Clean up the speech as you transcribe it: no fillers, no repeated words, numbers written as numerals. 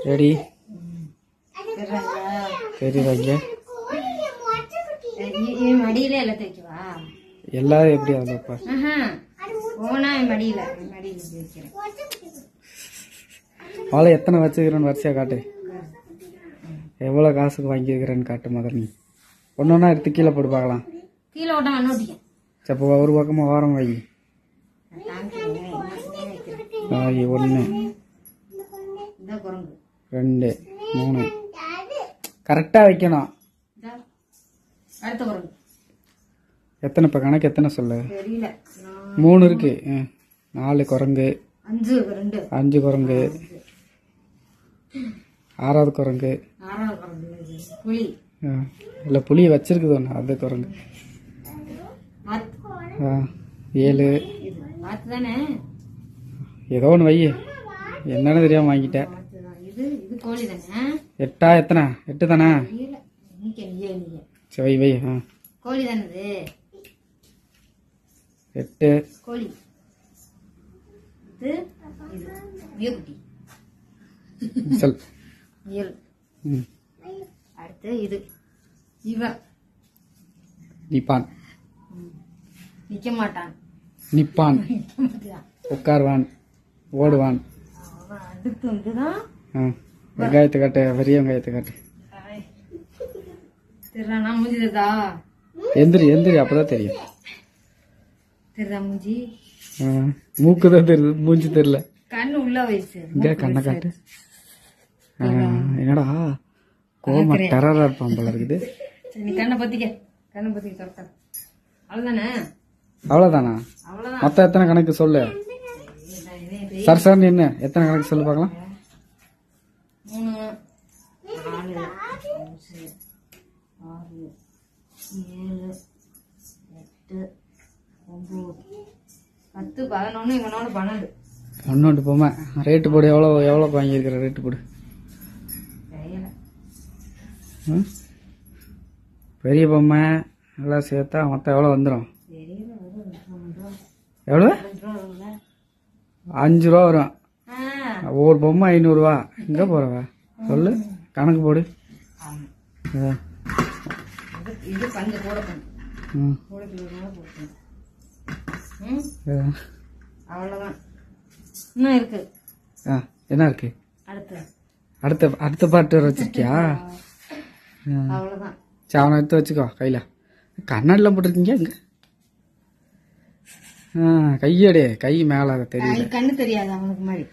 Ready தெரியுறாங்க மடியில எல்லாம் தைக்குவா எல்லாரும் எப்படி அவ்வளோப்பா போனா மடியில வைக்கிறேன். அவளை எத்தனை வச்சுக்கிறேன்னு வரிசையா காட்டு. எவ்வளோ காசுக்கு வாங்கியிருக்கிறேன்னு காட்டு முதல்ல. நீ ஒன்னொன்னா எடுத்து கீழே போட்டு பார்க்கலாம். கீழே ஓட்ட மண்ணோட்டிக்க சப்போ ஒரு பக்கமா வாரம் வை. ஒன்று 2 3 கரெக்டா வைக்கணும். எத்தனை இப்ப கணக்கு எத்தனை சொல்லு? 3 இருக்கு. 4 குரங்கு 5 குரங்கு 6வது குரங்கு இல்ல புளி வச்சிருக்குது ஒண்ணு அது குரங்கு 7 ஏதோ ஒன்று வை. என்னன்னு தெரியாம வாங்கிட்டேன். 8 எத்தனை 8 தானே? சரி வை. கோழி தானது 8 கோழி. சொல். அடுத்து இது இவன் நிப்பான் நிக்க மாட்டான். நிப்பான் உட்காருவான் ஓடுவான். அடுத்து வந்துதான் வெங்காயத்தை காட்டு. பெரிய வெங்காயத்தை காட்டு. தெரியா மூஞ்சி தெரியுதா? எந்திரி எந்திரி அப்பதான் தெரியும். தெரியுதா மூஞ்சி? மூக்குதான் தெரியுது மூஞ்சி தெரியல. கண்ணு உள்ள வயசு இங்க கண்ணை காட்டு. என்னடா கோமா டெரரா இருப்பான் போல இருக்குது. நீ கண்ணை பத்திக்க கரெக்டா. அவ்வளவுதானே? அவ்வளவுதானா? மொத்தம் எத்தனை கணக்கு சொல்லு. சார் சார் என்ன எத்தனை கணக்கு சொல்லு பார்க்கலாம். 3 4 5 6 7 8 9 10 11 இவனோட 12. ஒன்னொன்று போமா ரேட்டு போடு. எவ்வளோ வாங்கியிருக்கிற ரேட்டு போடு. பெரிய பொம்மை எல்லாம் சேர்த்தா மொத்தம் எவ்வளோ வந்துடும்? எவ்வளோ? 5 ரூபா வரும். ஒவ்வொரு பொம்மை 500 ரூபா. எங்க போறவ சொல்லு கணக்கு போடு. அவ்வளவுதான். என்ன இருக்கு? என்ன இருக்கு? அடுத்த பாட்டு வச்சிருக்கியா? அவ்வளவுதான். சரி அவனை எடுத்து வச்சுக்கோ கையில. கண்ணாடிலாம் போட்டிருக்கீங்க இங்க. கையடே கை மேல தெரியும். கண்ணு தெரியாது அவனுக்கு மாதிரி.